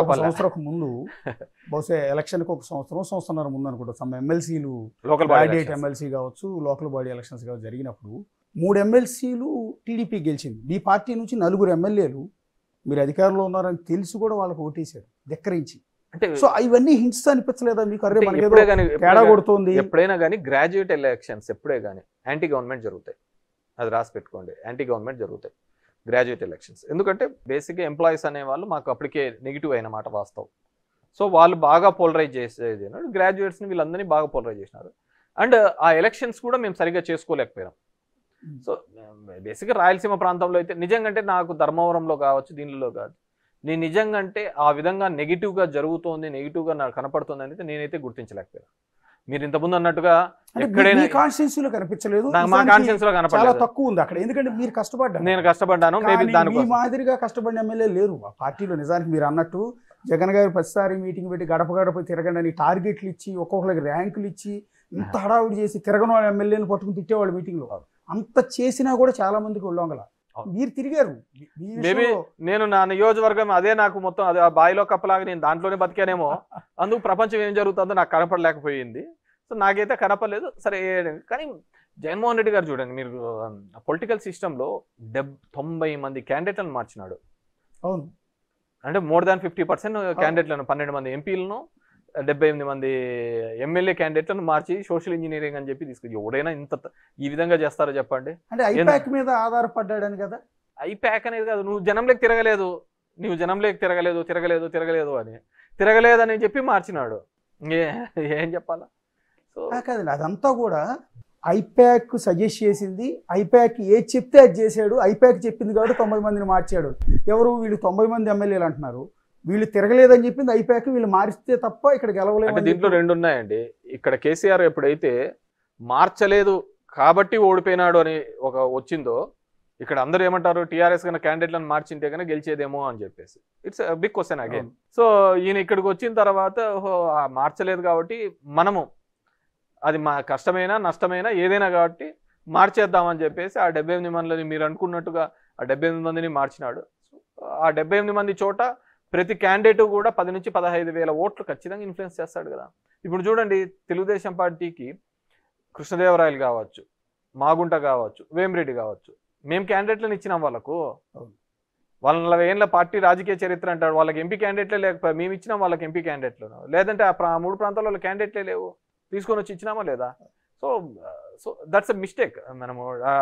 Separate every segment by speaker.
Speaker 1: ఒక సంవత్సరం ముందు బహుశా ఎలక్షన్కి ఒక సంవత్సరంన్నర ముందు అనుకుంటా సమ్ ఎమ్మెల్సీలు గ్రాడ్యుయేట్ ఎమ్మెల్సీ కావచ్చు లోకల్ బాడీ ఎలక్షన్స్ కావచ్చు జరిగినప్పుడు 3 ఎమ్మెల్సీలు టీడీపీ గెలిచింది. మీ పార్టీ నుంచి 4 ఎమ్మెల్యేలు మీరు అధికారంలో ఉన్నారని తెలిసి కూడా వాళ్ళకి ఓటేశారు ధిక్కరించి. అంటే సో ఇవన్నీ హింట్స్ అనిపించలేదా మీకు? అరే మనకేదో తేడా కొడుతోంది.
Speaker 2: ఎప్పుడైనా కానీ గ్రాడ్యుయేట్ ఎలక్షన్స్ ఎప్పుడే కానీ యాంటీ గవర్నమెంట్ జరుగుతాయి, అది రాసి పెట్టుకోండి. యాంటీ గవర్నమెంట్ జరుగుతాయి గ్రాడ్యుయేట్ ఎలక్షన్స్. ఎందుకంటే బేసిక్గా ఎంప్లాయీస్ అనేవాళ్ళు మాకు అప్పటికే నెగిటివ్ అయిన మాట వాస్తవం. సో వాళ్ళు బాగా పోలరైజ్ చేసేది గ్రాడ్యుయేట్స్ని వీళ్ళందరినీ బాగా పోలరైజ్ చేసినారు. అండ్ ఆ ఎలక్షన్స్ కూడా మేము సరిగ్గా చేసుకోలేకపోయాం. సో బేసిక్గా రాయలసీమ ప్రాంతంలో అయితే నిజంగా అంటే నాకు ధర్మవరంలో కావచ్చు దీనిలో కాదు, నేను నిజంగా అంటే ఆ విధంగా నెగిటివ్గా జరుగుతోంది, నెగిటివ్గా నాకు కనపడుతుంది అనేది నేనైతే గుర్తించలేకపోయాను. మీరు ఇంతకుముందు అన్నట్టుగా
Speaker 1: ఎక్కడైనా కాన్స్టిట్యూన్సీలో కనిపించలేదు,
Speaker 2: మా కాన్స్టిట్యూన్సీలో కనపడలేదు.
Speaker 1: చాలా తక్కువ ఉంది అక్కడ. ఎందుకంటే మీరు కష్టపడ్డారు,
Speaker 2: నేను కష్టపడ్డాను.
Speaker 1: మీ మాదిరిగా కష్టపడిన ఎమ్మెల్యే లేరు ఆ పార్టీలో. నిజానికి మీరు అన్నట్టు జగన్ గారు ప్రతిసారి మీటింగ్ పెట్టి గడప గడప తిరగండి అని టార్గెట్లు ఇచ్చి ఒక్కొక్కరికి ర్యాంకులు ఇచ్చి ఇంత హడావుడి చేసి తిరగని వాళ్ళ ఎమ్మెల్యేని పట్టుకుని తిట్టేవాళ్ళు మీటింగ్లో. అంత చేసినా కూడా చాలా మందికి ఒళ్ళొంగల. మీరు తిరిగారు.
Speaker 2: మేబీ నేను నా నియోజకవర్గం అదే నాకు మొత్తం అదే బాయిలో కప్పలాగా నేను దాంట్లోనే బతికానేమో, అందుకు ప్రపంచం ఏం జరుగుతుందో నాకు కనపడలేకపోయింది. సో నాకైతే కనపడలేదు. సరే కానీ జగన్మోహన్ రెడ్డి గారు చూడండి, మీరు పొలిటికల్ సిస్టంలో 90 మంది క్యాండిడేట్లను మార్చినాడు.
Speaker 1: అవును,
Speaker 2: అంటే మోర్ దాన్ 50% క్యాండిడేట్లను, 12 మంది ఎంపీలను, 78 మంది ఎమ్మెల్యే క్యాండిడేట్లను మార్చి సోషల్ ఇంజనీరింగ్ అని చెప్పి తీసుకు. ఎవడైనా ఇంత ఈ విధంగా చేస్తారో చెప్పండి?
Speaker 1: అంటే ఐప్యాక్ మీద ఆధారపడ్డాడని కదా.
Speaker 2: ఐప్యాక్ అనేది కాదు, నువ్వు జనంలోకి తిరగలేదు, నువ్వు జనంలోకి తిరగలేదు అని తిరగలేదని చెప్పి మార్చినాడు. ఏం చెప్పాలా? సో
Speaker 1: కాదండి, అదంతా కూడా ఐప్యాక్ సజెస్ట్ చేసింది. ఐప్యాక్ ఏది చెప్తే అది చేశాడు. ఐప్యాక్ చెప్పింది కాబట్టి 90 మందిని మార్చాడు. ఎవరు వీళ్ళు 90 మంది ఎమ్మెల్యేలు అంటున్నారు, వీళ్ళు తిరగలేదని చెప్పింది ఐప్యాక్, వీళ్ళు మారిస్తే తప్ప ఇక్కడ గెలవలేదు.
Speaker 2: దీంట్లో 2 ఉన్నాయండి. ఇక్కడ కేసీఆర్ ఎప్పుడైతే మార్చలేదు కాబట్టి ఓడిపోయినాడు అని ఒక వచ్చిందో, ఇక్కడ అందరూ ఏమంటారు, టీఆర్ఎస్ కన్నా క్యాండిడేట్లను మార్చింటే కన్నా గెలిచేదేమో అని చెప్పేసి. It's big question again. So ఈయన ఇక్కడికి వచ్చిన తర్వాత మార్చలేదు కాబట్టి మనము అది మా కష్టమైనా నష్టమైనా ఏదైనా కాబట్టి మార్చేద్దామని చెప్పేసి ఆ 78 మందిని మీరు అనుకున్నట్టుగా ఆ 78 మందిని మార్చినాడు. ఆ 78 మంది చోట ప్రతి క్యాండిడేట్ కూడా 10 నుంచి 15 వేల ఓట్లు ఖచ్చితంగా ఇన్ఫ్లుయెన్స్ చేస్తాడు కదా. ఇప్పుడు చూడండి, తెలుగుదేశం పార్టీకి కృష్ణదేవరాయలు కావచ్చు, మాగుంట కావచ్చు, వేమిరెడ్డి కావచ్చు, మేము క్యాండిడేట్లను ఇచ్చినాం వాళ్ళకు. వాళ్ళ 40 ఏళ్ళ పార్టీ రాజకీయ చరిత్ర అంటాడు, వాళ్ళకి ఎంపీ క్యాండిడేట్లే లేకపోతే మేము ఇచ్చినాం వాళ్ళకి ఎంపీ క్యాండిడేట్లు. లేదంటే ఆ 3 ప్రాంతాల్లో వాళ్ళ క్యాండిడేట్లే లేవు, తీసుకొని వచ్చి ఇచ్చినామా లేదా? So that's a mistake. మనము ఆ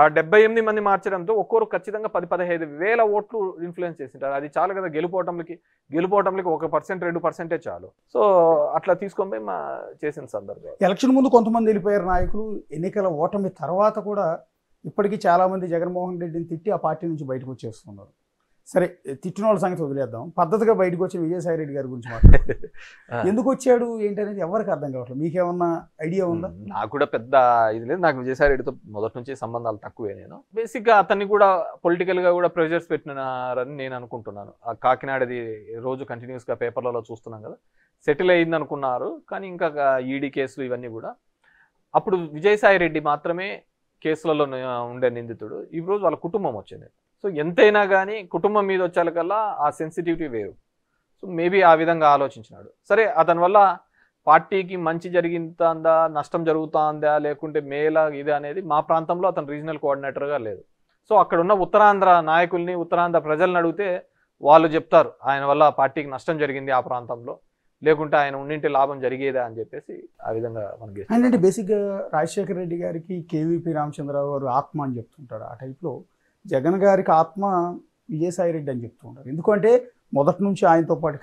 Speaker 2: 78 మంది మార్చడంతో ఒక్కొక్కరు ఖచ్చితంగా 10-15 వేల ఓట్లు ఇన్ఫ్లుయెన్స్ చేసింటారు. అది చాలు కదా గెలుపోవటంకి 1% 2% చాలు. సో అట్లా తీసుకొని పోయి చేసిన సందర్భం.
Speaker 1: ఎలక్షన్ ముందు కొంతమంది వెళ్ళిపోయారు నాయకులు, ఎన్నికల ఓటమి తర్వాత కూడా ఇప్పటికీ చాలా మంది జగన్మోహన్ రెడ్డిని తిట్టి ఆ పార్టీ నుంచి బయటకు వచ్చేస్తున్నారు. సరే, తిట్టిన వాళ్ళ సంగతి వదిలేద్దాం. పద్ధతిగా బయటకు వచ్చిన విజయసాయి రెడ్డి గారి గురించి మాట్లాడుతున్నాం. ఎందుకు వచ్చాడు ఏంటనేది ఎవరికి అర్థం కావట్లేదు. మీకేమన్నా ఐడియా ఉందా?
Speaker 2: నాకు కూడా పెద్ద ఇది లేదు. నాకు విజయసాయి రెడ్డితో మొదటి నుంచి సంబంధాలు తక్కువే. నేను బేసిక్గా అతన్ని కూడా పొలిటికల్గా కూడా ప్రెషర్స్ పెట్టినారని నేను అనుకుంటున్నాను. ఆ కాకినాడది రోజు కంటిన్యూస్గా పేపర్లలో చూస్తున్నాం కదా, సెటిల్ అయింది అనుకున్నారు. కానీ ఇంకా ఈడీ కేసులు ఇవన్నీ కూడా, అప్పుడు విజయసాయి రెడ్డి మాత్రమే కేసులలో ఉండే నిందితుడు. ఈరోజు వాళ్ళ కుటుంబం వచ్చింది. సో ఎంతైనా కానీ కుటుంబం మీద వచ్చేకల్లా ఆ సెన్సిటివిటీ వేరు. సో మేబీ ఆ విధంగా ఆలోచించినాడు. సరే, అతని వల్ల పార్టీకి మంచి జరిగిందా నష్టం జరుగుతుందా లేకుంటే మేలా ఇది అనేది మా ప్రాంతంలో అతను రీజనల్ కోఆర్డినేటర్గా లేదు. సో అక్కడ ఉన్న ఉత్తరాంధ్ర నాయకుల్ని, ఉత్తరాంధ్ర ప్రజలను అడిగితే వాళ్ళు చెప్తారు ఆయన వల్ల పార్టీకి నష్టం జరిగింది ఆ ప్రాంతంలో, లేకుంటే ఆయన ఉండింటి లాభం జరిగేదా అని చెప్పేసి ఆ విధంగా మనకి.
Speaker 1: అంటే బేసిక్గా రాజశేఖర రెడ్డి గారికి కేవీపీ రామచంద్రరావు గారు ఆత్మ అని చెప్తుంటారు. ఆ టైప్లో జగన్ గారికి ఆత్మ విజయసాయి రెడ్డి అని చెప్తూ ఉంటారు. ఎందుకంటే మొదటి నుంచి ఆయనతో పాటు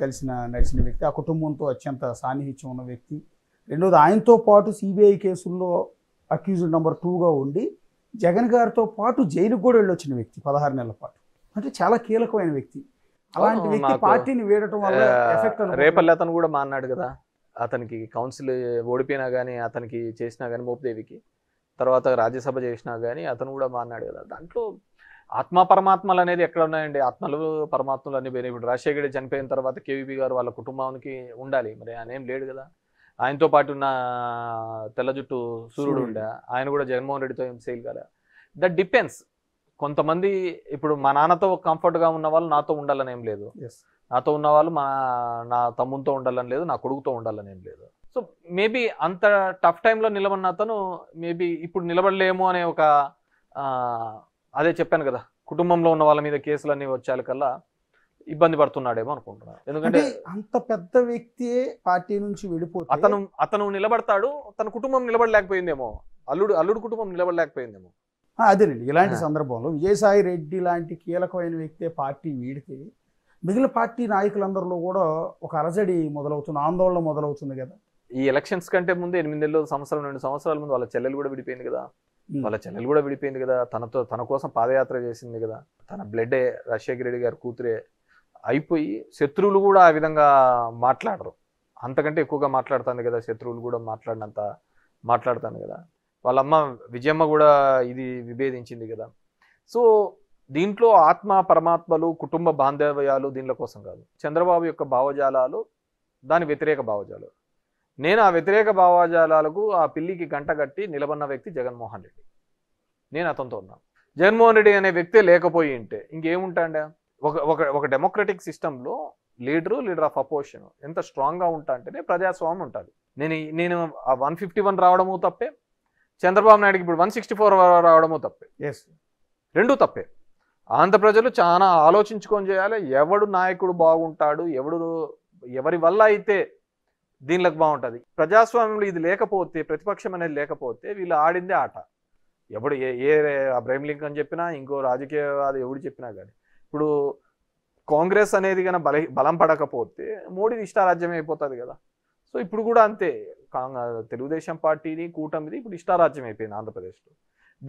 Speaker 1: నడిచిన వ్యక్తి, ఆ కుటుంబంతో అత్యంత సాన్నిహిత్యం ఉన్న వ్యక్తి. రెండోది, ఆయనతో పాటు సిబిఐ కేసుల్లో అక్యూజ్డ్ నెంబర్ 2గా ఉండి జగన్ గారితో పాటు జైలుకు కూడా వెళ్ళొచ్చిన వ్యక్తి 16 నెలల పాటు. అంటే చాలా కీలకమైన వ్యక్తి. అలాంటి వ్యక్తి పార్టీని వీడటం వల్ల ఎఫెక్ట్.
Speaker 2: రేపల్లి అతను కూడా మాన్నాడు కదా, అతనికి కౌన్సిల్ ఓడిపోయినా కానీ అతనికి చేసినా కానీ మోపిదేవికి, తర్వాత రాజ్యసభ చేసినా కానీ అతను కూడా మాన్నాడు కదా. దాంట్లో ఆత్మ పరమాత్మలు అనేది ఎక్కడ ఉన్నాయండి? ఆత్మలు పరమాత్మలు అన్ని పోయినాయి. ఇప్పుడు రాజశేఖర రెడ్డి చనిపోయిన తర్వాత కేవీపీ గారు వాళ్ళ కుటుంబానికి ఉండాలి, మరి ఆయన ఏం లేడు కదా. ఆయనతో పాటు ఉన్న తెల్ల జుట్టు సూర్యుడు ఉండే ఆయన కూడా జగన్మోహన్ రెడ్డితో ఏం సేల్ కదా. That depends. కొంతమంది ఇప్పుడు మా నాన్నతో కంఫర్ట్గా ఉన్న వాళ్ళు నాతో ఉండాలని ఏం లేదు. నాతో ఉన్న వాళ్ళు నా తమ్ముతో ఉండాలని లేదు, నా కొడుకుతో ఉండాలని ఏం లేదు. సో మేబీ అంత టఫ్ టైంలో నిలబడిన అతను మేబీ ఇప్పుడు నిలబడలేము అనే ఒక అదే చెప్పాను కదా, కుటుంబంలో ఉన్న వాళ్ళ మీద కేసులన్నీ వచ్చేకల్లా ఇబ్బంది పడుతున్నాడేమో అనుకుంటున్నాను. ఎందుకంటే
Speaker 1: అంత పెద్ద వ్యక్తి పార్టీ నుంచి వెళ్ళిపోతే
Speaker 2: అతను నిలబడతాడు, తన కుటుంబం నిలబడలేకపోయిందేమో, అల్లుడు కుటుంబం నిలబడలేకపోయిందేమో.
Speaker 1: అదేనండి, ఇలాంటి సందర్భంలో విజయసాయి రెడ్డి లాంటి కీలకమైన వ్యక్తే పార్టీ వీడితే మిగిలిన పార్టీ నాయకులందరిలో కూడా ఒక అలజడి మొదలవుతుంది, ఆందోళన మొదలవుతుంది కదా.
Speaker 2: ఈ ఎలక్షన్స్ కంటే ముందు 8 నెలలు, సంవత్సరం 2 సంవత్సరాల ముందు వాళ్ళ చెల్లెలు కూడా విడిపోయింది కదా, తన కోసం పాదయాత్ర చేసింది కదా, తన బ్లడ్ రాజశేఖర రెడ్డి గారి కూతురే అయిపోయి శత్రువులు కూడా ఆ విధంగా మాట్లాడరు, అంతకంటే ఎక్కువగా మాట్లాడుతుంది కదా, శత్రువులు కూడా మాట్లాడినంత మాట్లాడుతాను కదా. వాళ్ళమ్మ విజయమ్మ కూడా ఇది విభేదించింది కదా. సో దీంట్లో ఆత్మ పరమాత్మలు, కుటుంబ బాంధవ్యాలు దీనిల కోసం కాదు. చంద్రబాబు యొక్క భావజాలాలు దాని వ్యతిరేక భావజాలు. నేను ఆ వ్యతిరేక భావజాలాలకు ఆ పిల్లికి గంట కట్టి నిలబడిన వ్యక్తి జగన్మోహన్ రెడ్డి. నేను అతనితో ఉన్నాను. జగన్మోహన్ రెడ్డి అనే వ్యక్తే లేకపోయి ఉంటే ఇంకేముంటాండే? ఒక డెమోక్రటిక్ సిస్టంలో లీడర్ ఆఫ్ అపోజిషన్ ఎంత స్ట్రాంగ్గా ఉంటా అంటేనే ప్రజాస్వామ్యం ఉంటుంది. నేను 151 రావడము తప్పే, చంద్రబాబు నాయుడుకి ఇప్పుడు 164 రావడము తప్పే, రెండూ తప్పే. ఆంధ్ర ప్రజలు చాలా ఆలోచించుకొని చేయాలి. ఎవడు నాయకుడు బాగుంటాడు, ఎవరి వల్ల అయితే దీనిలోకి బాగుంటుంది. ప్రజాస్వామ్యంలో ఇది లేకపోతే, ప్రతిపక్షం అనేది లేకపోతే వీళ్ళు ఆడిందే ఆట. ఎవడు అబ్రహీం లింకన్ చెప్పినా, ఇంకో రాజకీయవాది ఎవడు చెప్పినా కానీ, ఇప్పుడు కాంగ్రెస్ అనేది కానీ బలం పడకపోతే మోడీది ఇష్టారాజ్యం అయిపోతుంది కదా. సో ఇప్పుడు కూడా అంతే, తెలుగుదేశం పార్టీని కూటమిది ఇప్పుడు ఇష్టారాజ్యం అయిపోయింది ఆంధ్రప్రదేశ్లో.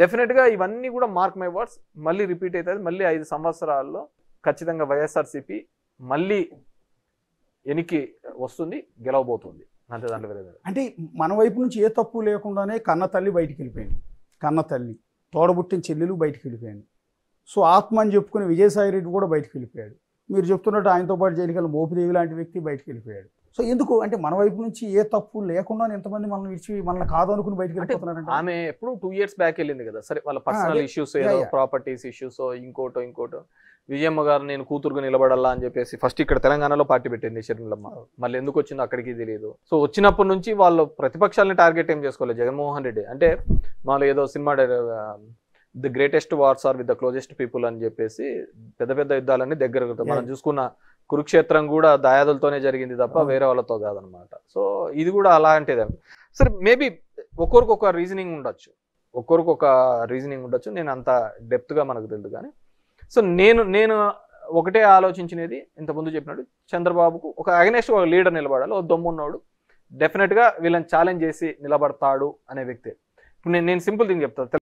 Speaker 2: డెఫినెట్గా ఇవన్నీ కూడా మార్క్ మై వర్డ్స్ మళ్ళీ రిపీట్ అవుతుంది. మళ్ళీ 5 సంవత్సరాల్లో ఖచ్చితంగా వైఎస్ఆర్సీపీ మళ్ళీ ఎనికి వస్తుంది, గెలవబోతుంది అంతే. దాంట్లో వేరే
Speaker 1: అంటే మన వైపు నుంచి ఏ తప్పు లేకుండానే కన్న తల్లి బయటికి వెళ్ళిపోయింది, కన్న తల్లి తోడబుట్టిన చెల్లెలు బయటికి వెళ్ళిపోయింది. సో ఆత్మ అని చెప్పుకుని విజయసాయి రెడ్డి కూడా బయటికి వెళ్ళిపోయాడు. మీరు చెప్తున్నట్టు ఆయనతో పాటు జైలుకెళ్ళి మోపిదేవి లాంటి వ్యక్తి బయటికి వెళ్ళిపోయాడు. సో ఎందుకు అంటే మన వైపు నుంచి ఏ తప్పు లేకుండా ఎంతమంది మనల్ని విడిచి మనల్ని కాదు అనుకుని బయటికి వెళ్ళిపోతున్నారంటే,
Speaker 2: ఆమె ఎప్పుడు 2 years బ్యాక్ వెళ్ళింది కదా. సరే వాళ్ళ పర్సనల్ ఇష్యూస్, ఏదో ప్రాపర్టీస్ ఇష్యూస్, ఇంకోటో విజయమ్మ గారు నేను కూతురుగా నిలబడాలా అని చెప్పేసి ఫస్ట్ ఇక్కడ తెలంగాణలో పార్టీ పెట్టింది షర్మిలమ్మ. మళ్ళీ ఎందుకు వచ్చిందో అక్కడికి తెలియదు. సో వచ్చినప్పటి నుంచి వాళ్ళు ప్రతిపక్షాలని టార్గెట్ ఏం చేసుకోలేదు. జగన్మోహన్ రెడ్డి అంటే వాళ్ళు ఏదో cinema the greatest wars are with the closest people అని చెప్పేసి పెద్ద యుద్ధాలన్నీ దగ్గర మనం చూసుకున్న కురుక్షేత్రం కూడా దాయాదులతోనే జరిగింది తప్ప వేరే వాళ్ళతో కాదనమాట. సో ఇది కూడా అలాంటిదే. సరే మేబీ ఒక్కొక్క రీజనింగ్ ఉండొచ్చు, నేను అంత డెప్త్గా మనకు తెలియదు కానీ. సో నేను ఒకటే ఆలోచించినది, ఇంతకుముందు చెప్పినట్టు చంద్రబాబుకు ఒక అగెనెస్ట్ ఒక లీడర్ నిలబడాలి, ఒక దమ్మున్నోడు డెఫినెట్గా వీళ్ళని ఛాలెంజ్ చేసి నిలబడతాడు అనే వ్యక్తి. ఇప్పుడు నేను సింపుల్ థింగ్ చెప్తాను.